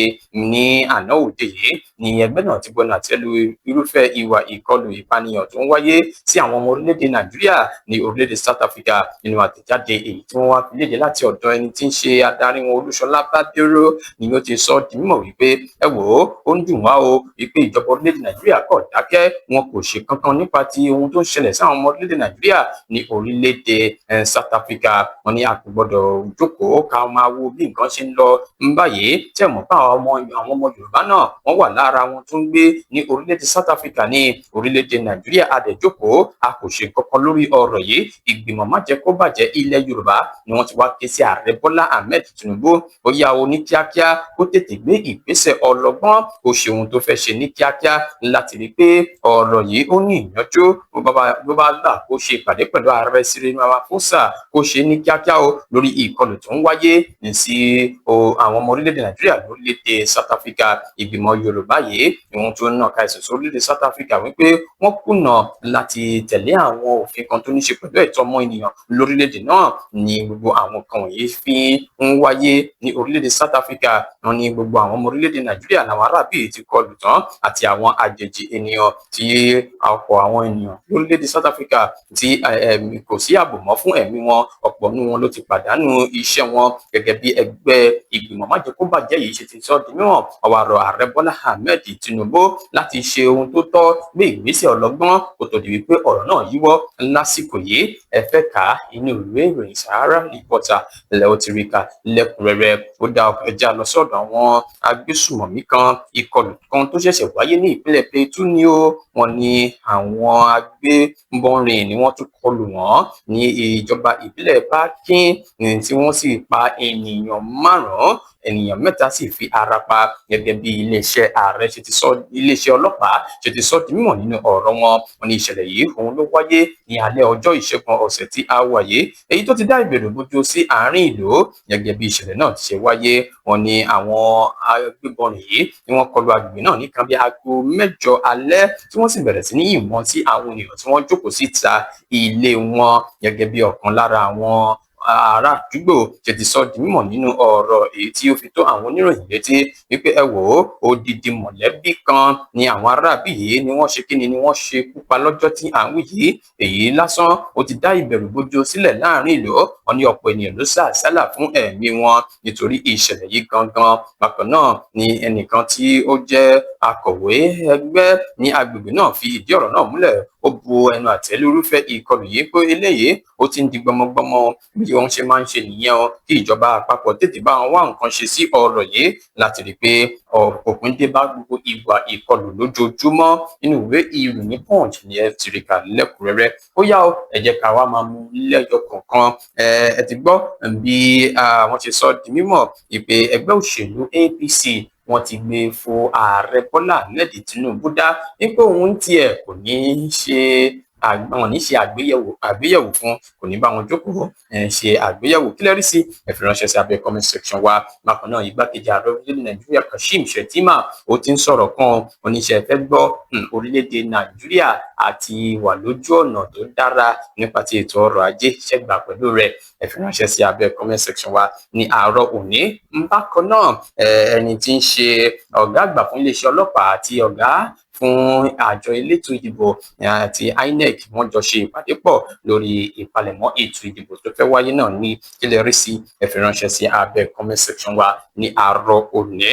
ní àná òde yìí ni ẹgbẹ́ náà ti bọ́nà àtẹ́lù irúfẹ́ ìwà ìkọlù ìpànìyàn tó ń wáyé sí àwọn ọmọ orílẹ̀-èdè Nàìjíríà ní orílẹ̀-èdè South Africa. Nínú àtẹ̀jáde èyí tí wọ́n wá fi léde láti ọ̀dọ̀ ẹni tí ń ṣe adarí wọn Olúṣọlá Bádéró ni ó ti sọ di mímọ̀ wípé ẹ wò ó ń dùn wá o wípé ìjọba orílẹ̀-èdè Nàìjíríà kò dákẹ́, wọn kò ṣe kankan nípa ti ohun tó ń ṣẹlẹ̀ sí àwọn ọmọ orílẹ̀-èdè Nàìjíríà ní orílẹ̀-èdè South Africa. Wọ́n ní a kò gbọdọ̀ jókòó ká máa wo bí nǹkan ṣe ń lọ báyìí tí ẹ mọ̀ pé àwọn ọmọ Yorùbá náà wọ́n wà lára wọn tó ń gbé ní orílẹ̀-èdè South Africa ní orílẹ̀-èdè Nàìjíríà. A dẹ̀ jókòó a kò ṣe kankan lórí ọ̀rọ̀ yìí. Ìgbìmọ̀ májẹ̀kóbàjẹ́ ilẹ̀ Yorùbá ni wọ́n ti wá ké sí ààrẹ Bọ́lá Ahmed Tinubu ó yá o ní kíákíá kó tètè gbé ìgbésẹ̀ ọlọ́gbọ́n ó ṣe ohun tó fẹ́ ṣe ní kíákíá láti rí pé ọ̀rọ̀ yìí ó ní ìyanjú. Bó bá gbà kó ṣe ìpàdé pẹ̀lú ààrẹ Cyril Ramaphosa kó ṣe ní kíákíá o lórí ìkọlù tó ń wáyé sí àwọn ọmọ orílẹ̀-èdè Nàìjíríà lórílẹ̀-èdè South Africa. Ìgbìmọ̀ Yorùbá yìí ni wọ́n tún nàka ẹ̀sùn sí orílẹ̀-èdè South Africa wípé wọ́n kùnà láti tẹ̀lé àwọn òfin kan tó ní ṣe pẹ̀lú ẹ̀tọ́ ọmọ ènìyàn lórílẹ̀-èdè náà. Ní gbogbo àwọn kan wọ̀nyí fi ń wáyé ní orílẹ̀-èdè South Africa. Wọ́n ní gbogbo àwọn ọmọ orílẹ̀-èdè Nàìjíríà làwọn arábì ti kọlù tán àti àwọn àjèjì ènìyàn tí ọ̀pọ̀ àwọn ènìyàn lórílẹ̀-èdè South Africa tí kò sí ààbò mọ́ fún ẹ̀mí wọn. Ọ̀pọ̀ nínú wọn ló ti pàdánù iṣẹ́ wọn. Gẹ́gẹ́ bí ẹgbẹ́ ìgbìmọ̀ májẹ̀kóbàjẹ́ yìí ṣe ti sọ di mímọ̀, ó wá rọ ààrẹ Bọ́lá Ahmed Tinubu láti ṣe ohun tó tọ́, gbé ìgbésẹ̀ ọlọ́gbọ́n kó tó di wípé ọ̀rọ̀ náà yíwọ́ lásìkò yìí. Ẹ fẹ́ kà á inú ìwé ìròyìn Sahara Reporter lẹ́wọ̀n ti rí kà lẹ́kùnrẹ́rẹ́. Ó dá ẹja lọ sọ́dọ̀ àwọn agbésùmọ̀mí kan. Ìkọlù kan tó ṣẹ̀ṣẹ̀ wáyé ní ìpínlẹ̀ Plateau ni ó. Wọ́n ní àwọn agbébọnrin ni wọ́n tún kọlù wọ́n ní ìjọba ìbílẹ̀ Bákín tí wọ́n sì pa ènìyàn 5. Ènìyàn 3 sì fi ara pa. Gẹ́gẹ́ bí iléeṣẹ́ ààrẹ ṣe ti sọ, iléeṣẹ́ ọlọ́pàá ṣe ti sọ di mímọ̀ nínú ọ̀rọ̀ wọn. Wọ́n ní ìṣẹ̀lẹ̀ yìí òun ló wáyé ní alẹ́ ọjọ́ ìṣẹ́gun ọ̀sẹ̀ tí a wà yìí, èyí tó ti dá ìbẹ̀rù bojo sí àárín ìlú. Gẹ́gẹ́ bí ìṣẹ̀lẹ̀ náà ti ṣe wáyé, wọ́n ní àwọn agbébọnrin yìí ni wọ́n kọlu agbègbè náà ní kan bí aago 6 alẹ́ tí wọ́n sì bẹ̀rẹ̀ sí ní yìnbọn sí àwọn ènìyàn tí wọ́n jókòó síta ilé wọn. Gẹ́gẹ́ bí ọ̀kan lára àwọn ará àdúgbò ṣe ti sọ di mímọ̀ nínú ọ̀rọ̀ èyí tí ó fi tó àwọn oníròyìn létí wípé ẹ wò ó odidi mọ̀lẹ́bí kan ni àwọn aráàbí yìí ni wọ́n ṣe kíni ni wọ́n ṣe kú pa lọ́jọ́ tí à ń wí yìí. Èyí lásán ó ti dá ìbẹ̀rù bojo sílẹ̀ láàrin ìlú. Wọ́n ní ọ̀pọ̀ ènìyàn ló sá àsálà fún ẹ̀mí wọn nítorí ìṣẹ̀lẹ̀ yìí gangan. Bákan náà ni ẹnìkan tí ó jẹ́ akọ̀wé ẹgbẹ́ ní agbègbè náà fi ìdí ọ̀rọ̀ náà múlẹ̀. Ó bu ẹnu àtẹ́ lú irúfẹ́ ìkọlù yìí pé eléyìí ó ti ń di gbọmọgbọmọ bí wọ́n ṣe máa ń ṣe nìyẹn o kí ìjọba àpapọ̀ tètè bá wọn wá nǹkan ṣe sí ọ̀rọ̀ yìí láti rí i pé òpin dé bá gbogbo ìwà ìkọlù lójoojúmọ́. Nínú ìwé ìròyìn Punch ni ẹ ti rí kà lẹ́kùnrẹ́rẹ́. Ó yá o, ẹ jẹ́ ká wá máa mú lẹ́yọ kọ̀ọ̀kan. Ẹ ti gbọ́ bí wọ́n ṣe sọ di mímọ̀ ìpè ẹgbẹ́ òṣèlú APC wọ́n ti gbé fún ààrẹ Bọ́lá Ahmed Tinubu dá wípé òun tiẹ̀ kò ní ṣe àgbéyẹ̀wò fún, kò ní bá wọn jókòó ṣe àgbéyẹ̀wò. Kílẹ̀ rí sí ẹ fi ránṣẹ́ sí abẹ́ comment section wa. Bákan náà igbákejì ààrẹ orílẹ̀-èdè Nàìjíríà Kashim Shettima ó ti ń sọ̀rọ̀ kan oníṣẹ́ fẹ́ gbọ́ orílẹ̀-èdè Nàìjíríà àti wà lójú ọ̀nà tó dára nípa ti ètò ọrọ̀ ajé ṣẹ́gbà pẹ̀lú rẹ̀. Ẹ fi ránṣẹ́ sí abẹ́ comment section wa ní àárọ̀ òní. Bákan náà ẹni tí ń ṣe ọ̀gá àgbà fún iléeṣẹ́ ọlọ́pàá àti ọ̀gá fún àjọ elétò ìdìbò àti INEC wọ́n jọ ṣe ìpàdé pọ̀ lórí ìpalẹ̀mọ́ ètò ìdìbò tó fẹ́ wáyé náà ní kílẹ̀ rí sí ẹ fi ránṣẹ́ sí abẹ́ comment section wa ní àárọ̀ òní.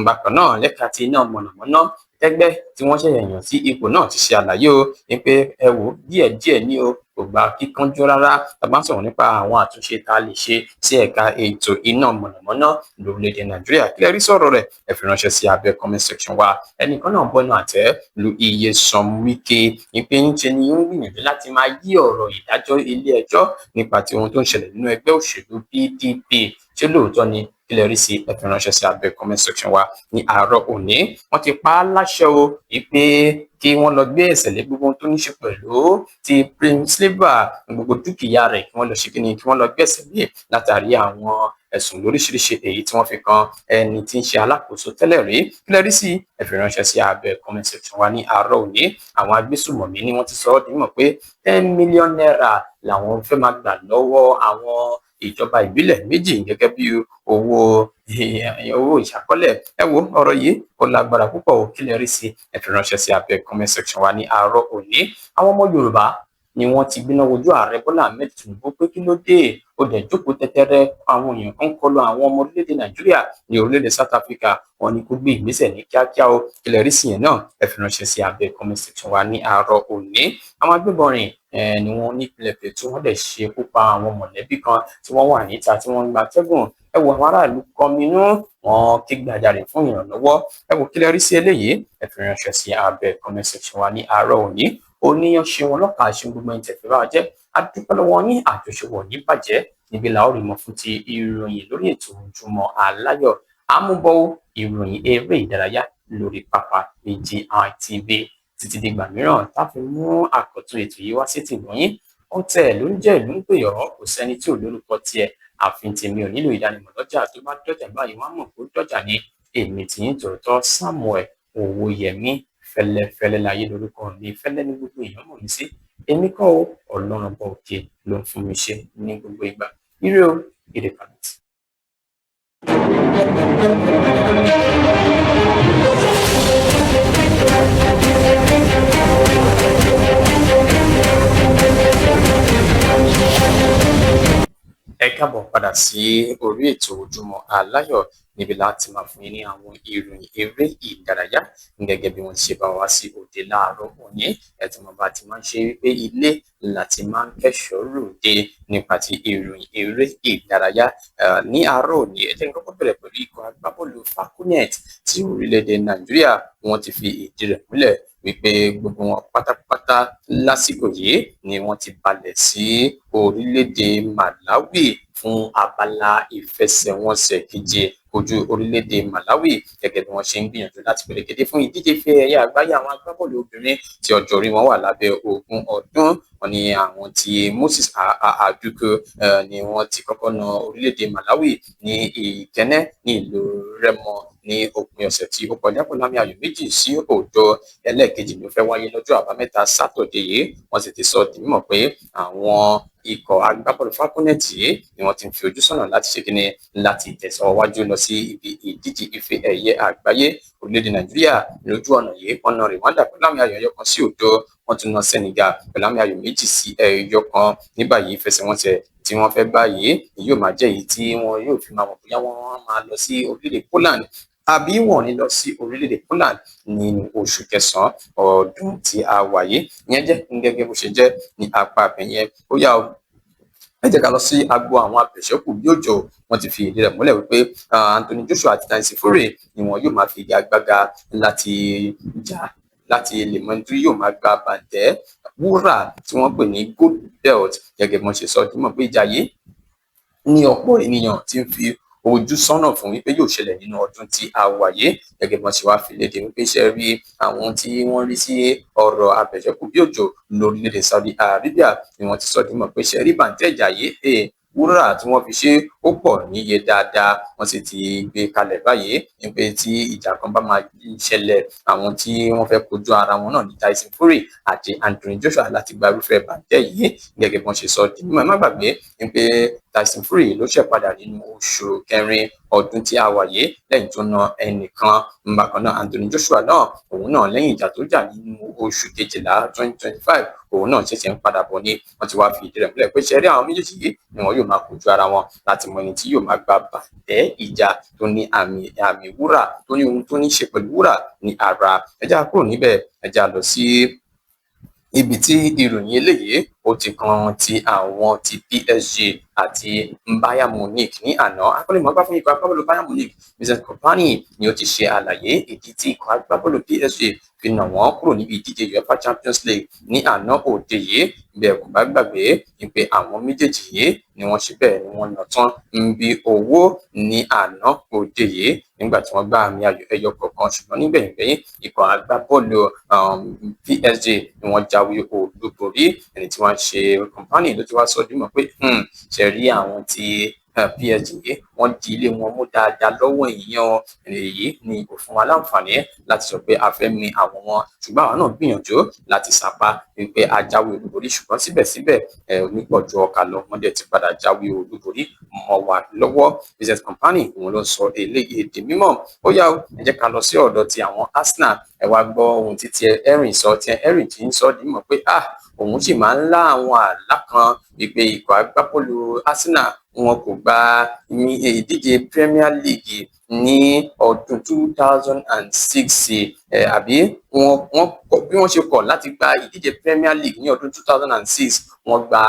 Bákan náà lẹ́ka ti iná mọ̀nàmọ́ná ẹgbẹ́ tí wọ́n ṣẹ̀yẹ̀ yàn sí ipò náà ti ṣe àlàyé o pé ẹ wò díẹ̀díẹ̀ ní o kò gba kíkánjú rárá. tá bá ń sọ̀rọ̀ nípa àwọn àtúnṣe tá a lè ṣe sí ẹ̀ka ètò iná mọ̀nàmọ́ná lórílẹ̀‐èdè Nàìjíríà kílẹ̀ rí sọ̀rọ̀ rẹ̀ ẹ fi ránṣẹ́ sí abẹ́ comment section wa. ẹnìkan náà bọ́nu àtẹ́ lu Nyesom Wike ìpè ń ṣe ni ó ń gbìyànjú láti máa yí ọ̀rọ̀ ìdájọ́ ilé ẹjọ́ nípa ti ohun tó ń ṣẹlẹ̀ nínú ẹgbẹ́ òṣèlú PDP. ṣé lóòótọ́ ni kílẹ̀ rí sí ẹ fi ránṣẹ́ sí abẹ́ comment section wa ní àárọ̀ òní. wọ́n ti pa á láṣẹ o ìpè kí wọ́n lọ gbé ẹ̀sẹ̀ lé gbogbo tó ní ṣe pẹ̀lú ti Prince Liver gbogbo dúkìá rẹ̀ kí wọ́n lọ ṣe kíni kí wọ́n lọ gbé ẹ̀sẹ̀ lé látàrí àwọn ẹ̀sùn lóríṣiríṣi èyí tí wọ́n fi kan ẹni tí ń ṣe alákòóso tẹ́lẹ̀ rí. kílẹ̀ rí sí ẹ fi ránṣẹ́ sí abẹ́ comment section wa ní àárọ̀ òní. àwọn agbésùmọ̀mí ni wọ́n ti sọ ọ́ di mímọ̀ pé 10 million naira làwọn fẹ́ máa gbà lọ́wọ́ àwọn ìjọba ìbílẹ̀ méjì gẹ́gẹ́ bí owó ìṣàkọọ́lẹ̀. ẹ wo ọ̀rọ̀ yìí ó lágbára púpọ̀ o kílẹ̀ rí sí ẹ fi ránṣẹ́ sí abẹ́ comment section wa ní àárọ̀ òní. àwọn ọmọ Yorùbá ni wọ́n ti gbéná wojú ààrẹ Bọ́lá Ahmed Tinubu pé kí ló dé ó dẹ̀ jókòó tẹ́tẹ́rẹ́ àwọn èèyàn kan kọlu àwọn ọmọ orílẹ̀-èdè Nàìjíríà ní orílẹ̀-èdè South Africa. wọ́n ní kó gbé ìgbésẹ̀ ní kíákíá o kílẹ̀ rí sí yẹn náà ẹ fi ránṣẹ́ sí abẹ́ comment section wa ní àárọ̀ òní. àwọn agbébọn rìn ni wọ́n ní ìpínlẹ̀ Plateau wọ́n dẹ̀ ṣekú pa àwọn mọ̀lẹ́bí kan tí wọ́n wà níta tí wọ́n ń gba atẹ́gùn. ẹ wo àwọn aráàlú kọminú wọn ké gbàjarè fún ìrànlọ́wọ́. ẹ wo kílẹ̀ rí sí eléyìí ẹ fi ránṣẹ́ sí abẹ́ comment section wa ní àárọ̀ òní. oníyan ṣe wọn lọ́kàá ṣe gbogbo ẹni tẹ̀fẹ́ bá jẹ́ adúpẹ́ lọ́wọ́ yín àjọṣepọ̀ ní bàjẹ́ níbi làwọn rí mọ́ fún ti ìròyìn lórí ètò Ojúmọ́ Aláyọ̀ àmúbọ̀ ìròyìn eré ìdárayá lórí pápá BGI TV títí dìgbà mìíràn tá a fi mú àkọ́tún ètò yìí wá sí tìgbọ̀nyín. ọ̀tẹ̀ ló ń jẹ́ ìlú ń pè ọ́ kò sẹ́ni tí ò lórúkọ tiẹ̀ àfin tèmi ò nílò ìdánimọ̀ lọ́jà tó bá dọ́jà báyìí wọ́n á mọ̀ pé ó dọ́jà ní èmi tìyín tòótọ́ Samuel Owóyẹmí fẹ́lẹ́fẹ́lẹ́ láyé lórúkọ mi fẹ́lẹ́ ní gbogbo èèyàn mọ̀ mí sí. èmi kọ́ o Ọlọ́run bọ̀ òkè ló ń fún mi ṣe ní gbogbo ìgbà. ire o ire kàbìtì. ẹ káàbọ̀ padà sí orí ètò Ojúmọ́ Aláyọ̀ níbi láti máa fún yín ní àwọn ìròyìn eré ìdárayá gẹ́gẹ́ bí wọ́n ti ṣe bá wá sí òde láàárọ̀ òní. ẹ̀tọ́ mọ̀ bá ti máa ń ṣe wípé ilé láti máa ń kẹ́ṣọ̀ọ́ ròde nípa ti ìròyìn eré ìdárayá ní àárọ̀ òní. ẹ jẹ́ n kọ́kọ́ bẹ̀rẹ̀ pẹ̀lú ikọ̀ agbábọ́ọ̀lù Falconet tí orílẹ̀-èdè Nàìjíríà wọ́n ti fi ìdí rẹ̀ múlẹ̀ wípé gbogbo wọn pátápátá lásìkò yìí ni wọ́n ti balẹ̀ sí orílẹ̀-èdè Malawi fún abala ìfẹsẹ̀wọnsẹ̀ keje ojú orílẹ̀-èdè Malawi gẹ́gẹ́ bí wọ́n ṣe ń gbìyànjú láti pèrèkété fún ìdíje ife ẹ̀yẹ àgbáyé àwọn agbábọ́ọ̀lù obìnrin tí ọjọ́ orí wọn wà lábẹ́ 20 ọdún. wọ́n ní àwọn tí Moses Aduku ni wọ́n ti kọ́kọ́ na orílẹ̀-èdè Malawi ní Ìkẹ́nnẹ́ ní ìlú Rẹ́mọ ní òpin ọ̀sẹ̀ tí ó kọjá pẹ̀lú àmì ayò 2-0. ẹlẹ́ẹ̀kejì ló fẹ́ wáyé lọ́jọ́ àbámẹ́ta sátọ̀dé yìí. wọ́n sì ti sọ di mímọ̀ pé àwọn ikọ̀ agbábọ́ọ̀lù Falconet yìí ni wọ́n ti ń fi ojú sọ́nà láti ṣe kíni láti tẹ̀síwájú lọ sí ibi ìdíje ife ẹ̀yẹ àgbáyé. orílẹ̀-èdè Nàìjíríà lójú ọ̀nà yìí wọ́n na Rwanda pẹ̀lú àmì ayò 1-0. wọ́n tún na Senegal pẹ̀lú àmì ayò 2-1. ní báyìí ìfẹsẹ̀wọnsẹ̀ tí wọ́n fẹ́ báyìí yóò máa jẹ́ èyí tí wọ́n yóò fi máa mọ̀ bóyá wọ́n máa lọ sí orílẹ̀-èdè Poland àbí wọ́n ní lọ sí orílẹ̀-èdè Poland nínú oṣù kẹsàn-án ọdún tí a wà yìí. ìyẹn jẹ́ gẹ́gẹ́ bó ṣe jẹ́ ní apá abẹ́yẹn. ó yá ẹ jẹ́ ká lọ sí agbo àwọn abẹ̀ṣẹ́kù bí òjò. Wọ́n ti fi ìdí rẹ̀ múlẹ̀ wípé Anthony Joshua àti Tyson Fury ni wọn yóò máa fi igagbága láti jà láti lè mọ ẹni tí yóò máa gba bàǹtẹ́ wúrà tí wọ́n pè ní gold belt. Gẹ́gẹ́ bí wọ́n ṣe sọ dímọ̀ pé ìjà yìí ní ọ̀pọ̀ ènìyàn tí ń fi ojú sọ́nà fún wípé yóò ṣẹlẹ̀ nínú ọdún tí a wà yìí. Gẹ́gẹ́ bí wọ́n ṣe wá fi léde wípé ṣe rí àwọn tí wọ́n rí sí ọ̀rọ̀ abẹ̀ṣẹ́kù bí òjò lórílẹ̀-èdè Saudi Arabia ni wọ́n ti sọ dímọ̀ pé ṣe rí bàǹtẹ́ ìjà yìí wúrà tí wọ́n fi ṣe ó pọ̀ níye dáadáa. Wọ́n sì ti gbé kalẹ̀ báyìí wípé tí ìjà kan bá máa ṣẹlẹ̀, àwọn tí wọ́n fẹ́ kojú ara wọn náà ní Tyson Fury àti Anthony Joshua láti gba irúfẹ́ bàǹtẹ́ yìí. Gẹ́gẹ́ bí wọ́n ṣe sọ dímọ̀, ẹ má gbàgbé wípé Tyson Fury ló ṣẹ̀ padà nínú oṣù kẹrin ọdún tí a wà yìí lẹ́yìn tó na ẹnìkan. Bákan náà Anthony Joshua náà òun náà lẹ́yìn ìjà tó jà nínú oṣù kejìlá 2025 òun náà ṣẹ̀ṣẹ̀ ń padà bọ̀ ní. Wọ́n ti wá fi ìdí rẹ̀ múlẹ̀ pé ṣe rí àwọn méjèèjì yìí ni wọn yóò máa kojú ara wọn láti mọ ẹni tí yóò máa gba bàǹtẹ́ ìjà tó ní àmì wúrà, tó ní ohun tó ní ṣe pẹ̀lú wúrà ní ara. Ẹ já kúrò níbẹ̀, ẹ já lọ sí ibi tí ìròyìn eléyìí ó ti kan ti àwọn ti PSG àti Bayern Munich ní àná. Akọ́nimọ̀ọ́gbá fún ikọ̀ agbábọ́ọ̀lù Bayern Munich Vincent Kompany ni ó ti ṣe àlàyé ìdí tí ikọ̀ agbábọ́ọ̀lù PSG fi nà wọ́n kúrò níbi ìdíje UEFA Champions League ní àná òde yìí. Bẹ́ẹ̀ kò bá gbàgbé pé àwọn méjèèjì yìí ni wọ́n ṣe bẹ́ẹ̀ ni wọ́n nà tán ń bi owó ní àná òde yìí nígbà tí wọ́n gbá àmì ayò ẹyọ kọ̀ọ̀kan, ṣùgbọ́n nígbẹ̀yìngbẹ̀yìn ikọ̀ agbábọ́ọ̀lù PSG ni wọ́n jáwé olúborí. Ẹni tí wọ́n ṣe Kompany ló ti wá sọ dímọ̀ pé ṣe rí àwọn tí PSG wọ́n di ilé wọn mú dáadáa lọ́wọ́ èèyàn. Èyí ni kò fún wa láǹfààní láti sọ pé a fẹ́ mi àwọn wọn, ṣùgbọ́n àwọn náà gbìyànjú láti sapá wípé a jáwé olúborí, ṣùgbọ́n síbẹ̀síbẹ̀ onípọ̀jù ọkà lọ wọ́n dẹ̀ ti padà jáwé olúborí mọ́ wa lọ́wọ́. Vincent Kompany òun ló sọ eléyìí di mímọ̀. Ó yá ẹ jẹ́ ká lọ sí ọ̀dọ̀ ti àwọn Arsenal. Ẹ wá gbọ́ ohun tí Thierry Henry sọ. Thierry Henry ti ń sọ dímọ̀ pé òun sì máa ń lá àwọn àlá kan wípé ikọ̀ agbábọ́ọ̀lù Arsenal wọn kò gba ìdíje Premier League ní ọdún 2006 àbí bí wọ́n ṣe kọ̀ láti gba ìdíje Premier League ní ọdún 2006 wọ́n gba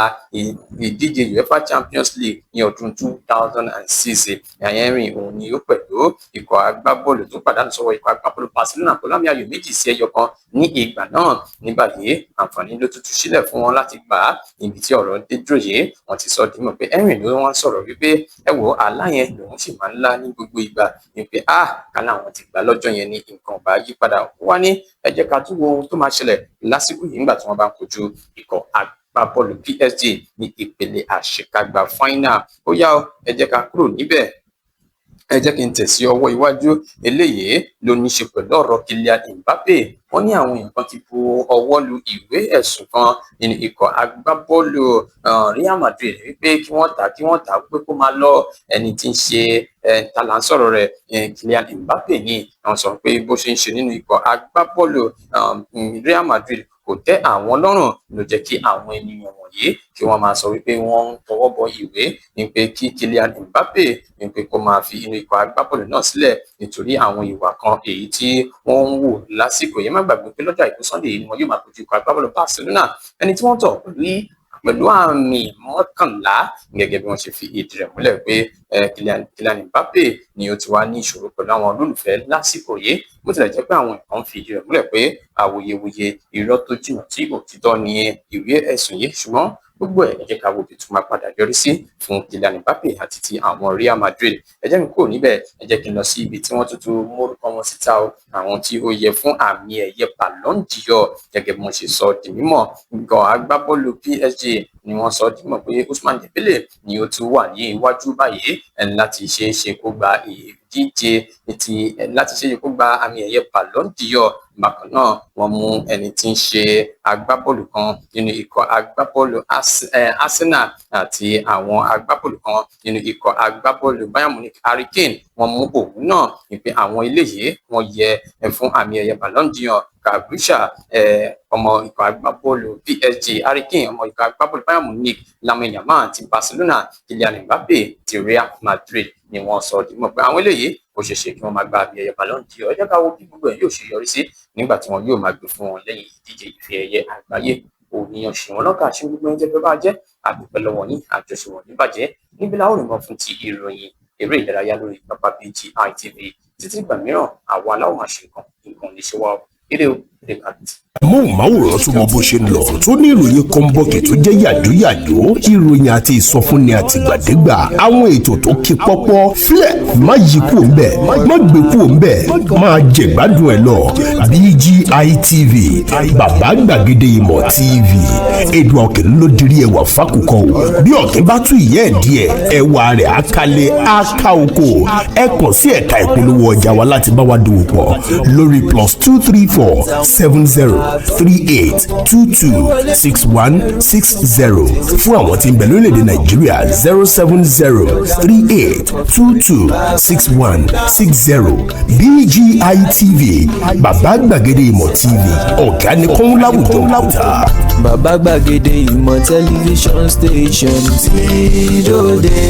ìdíje UEFA Champions League ní ọdún 2006. Henry òun ni ó pẹ̀lú ikọ̀ agbábọ́ọ̀lù tó pàdánù sọ́wọ́ ikọ̀ agbábọ́ọ̀lù Barcelona pẹ̀lú àmì ayò 2-1 ní ìgbà náà. Ní báyìí àǹfààní ló tuntun sílẹ̀ fún wọn láti gbà á. Ibi tí ọ̀rọ̀ dé dúró yìí wọ́n ti sọ dímọ̀ pé Henry ló wọ́n sọ̀rọ̀ wípé ẹ wo àlá yẹn lòun sì máa ń lá ní gbogbo ìgbà wípé kálá àwọn ti gbà lọ́jọ́ yẹn ní nǹkan bá yí padà. Wá ní ẹ jẹ́ ká tún wo ohun tó máa ṣẹlẹ̀ lásìkò yìí nígbà tí wọ́n bá ń kojú ikọ̀ agbábọ́ọ̀lù PSG ní ìpele àṣekágbá final. Ó yá ẹ jẹ́ ká kúrò níbẹ̀, ẹ jẹ́ kí n tẹ̀sí ọwọ́ iwájú. Eléyìí ló ní ṣe pẹ̀lú ọ̀rọ̀ Kylian Mbappe. Wọ́n ní àwọn èèyàn kan ti bu ọwọ́ lu ìwé ẹ̀sùn kan nínú ikọ̀ agbábọ́ọ̀lù Real Madrid wípé kí wọ́n tà pé kó máa lọ. Ẹni tí ń ṣe ta là ń sọ̀rọ̀ rẹ̀ Kylian Mbappe ni wọ́n sọ pé bó ṣe ń ṣe nínú ikọ̀ agbábọ́ọ̀lù Real Madrid kò tẹ́ àwọn lọ́rùn, ló jẹ́ kí àwọn ènìyàn wọ̀nyí kí wọ́n máa sọ wípé wọ́n ń tọwọ́ bọ ìwé wípé kí Kylian Mbappe wípé kó máa fi inú ikọ̀ agbábọ́ọ̀lù náà sílẹ̀ nítorí àwọn ìwà kan èyí tí wọ́n ń wò lásìkò yìí. Má gbàgbé pé lọ́jọ́ àìkú Sunday yìí ni wọn yóò máa kojú ikọ̀ agbábọ́ọ̀lù Barcelona, ẹni tí wọ́n tọ̀ pẹ̀lú àmì 11 gẹ́gẹ́ bí wọ́n ṣe fi ìdí rẹ̀ múlẹ̀ pé Kylian Mbappe ni ó ti wá ní ìṣòro pẹ̀lú àwọn olólùfẹ́ lásìkò yìí. Bó tilẹ̀ jẹ́ pé àwọn nǹkan fi ìdí rẹ̀ múlẹ̀ pé awuyewuye irọ́ tó jìnnà tí òtítọ́ ni ìwé ẹ̀sùn yìí, ṣùgbọ́n gbogbo ẹ jẹ́ ká wo bí tó máa padà yọrí sí fún Kylian Mbappe àti ti àwọn Real Madrid. Ẹ jẹ́ mi kúrò níbẹ̀, ẹ jẹ́ kí n lọ sí ibi tí wọ́n tuntun mórúkọ wọn síta o, àwọn tí ó yẹ fún àmì ẹ̀yẹ Ballon d'Or gẹ́gẹ́ bí wọ́n ṣe sọ di mímọ̀. Ikọ̀ agbábọ́ọ̀lù PSG ni wọ́n sọ di mímọ̀ pé Ousmane Dembélé ni ó tún wà ní iwájú báyìí láti ṣeéṣe kó gba ìdíje láti ṣeéṣe kó gba àmì ẹ̀yẹ Ballon d'Or. Bákan náà wọ́n mú ẹni tí ń ṣe agbábọ́ọ̀lù kan nínú ikọ̀ agbábọ́ọ̀lù Arsenal àti àwọn agbábọ́ọ̀lù kan nínú ikọ̀ agbábọ́ọ̀lù Bayern Munich Harry Kane. Wọ́n mú òun náà wípé àwọn eléyìí wọ́n yẹ fún àmì ẹ̀yẹ Ballon d'Or. Kabusha ọmọ ikọ̀ agbábọ́ọ̀lù PSG, Harry Kane ọmọ ikọ̀ agbábọ́ọ̀lù Bayern Munich, Lamine Yamal ti Barcelona, Kylian Mbappe ti Real Madrid ni wọ́n sọ di mọ̀ pé àwọn eléyìí ó ṣeé ṣe kí wọ́n máa gba àmì ẹ̀yẹ Ballon d'Or. Ẹ jẹ́ ká wo bí gbogbo ẹ̀ yóò ṣe yọrí sí nígbà tí wọ́n yóò máa gbé fún wọn lẹ́yìn ìdíje ife ẹ̀yẹ àgbáyé òníyàn ṣe wọn lọ́kà ṣe gbogbo ẹni jẹ́ bá jẹ́ àdúpẹ́ lọ́wọ́ yín àjọṣe wọn níbàjẹ́ níbi láwọn òrìmọ̀ fún ti ìròyìn eré ìdárayá lórí pápá BGI TV títí ìgbà mìíràn àwa aláwọ̀ máa ṣe nǹkan ní ṣe wá eré kàbìtì. Amóhùnmáwòrán tó mọ bó ṣe ń lọ tó ní ìròyìn kọ́ńbọ́ọ̀kì tó jẹ́ yàjóyàjó ìròyìn àti ìsọfúnni àtìgbàdégbà àwọn ètò tó ké pọ́pọ́ flẹ̀ má yí kúrò ń bẹ̀ má gbé kúrò ń bẹ̀ máa jẹ̀gbádùn ẹ̀ lọ BGI TV bàbá gbàgede ìmọ̀ TV èdè ọ̀kìn ló dirí ẹwà fákùkọ o bí ọ̀kìn bá tú ìyẹ́ ẹ̀ díẹ̀ ẹwà rẹ̀ á kalẹ̀ á ká oko ẹ kàn sí ẹ̀ka ìpolówó ọjà wa láti bá wa dòwò pọ̀ lórí +234 7038226160 fún àwọn tí ń bẹ lórílẹ̀‐èdè Nàìjíríà 07038226160 BGI TV bàbá gbàgede ìmọ̀ TV ọ̀gá ni kún láwùjọ kùtà. bàbá gbàgede ìmọ̀ tẹlifíṣọ̀n station tí dòde.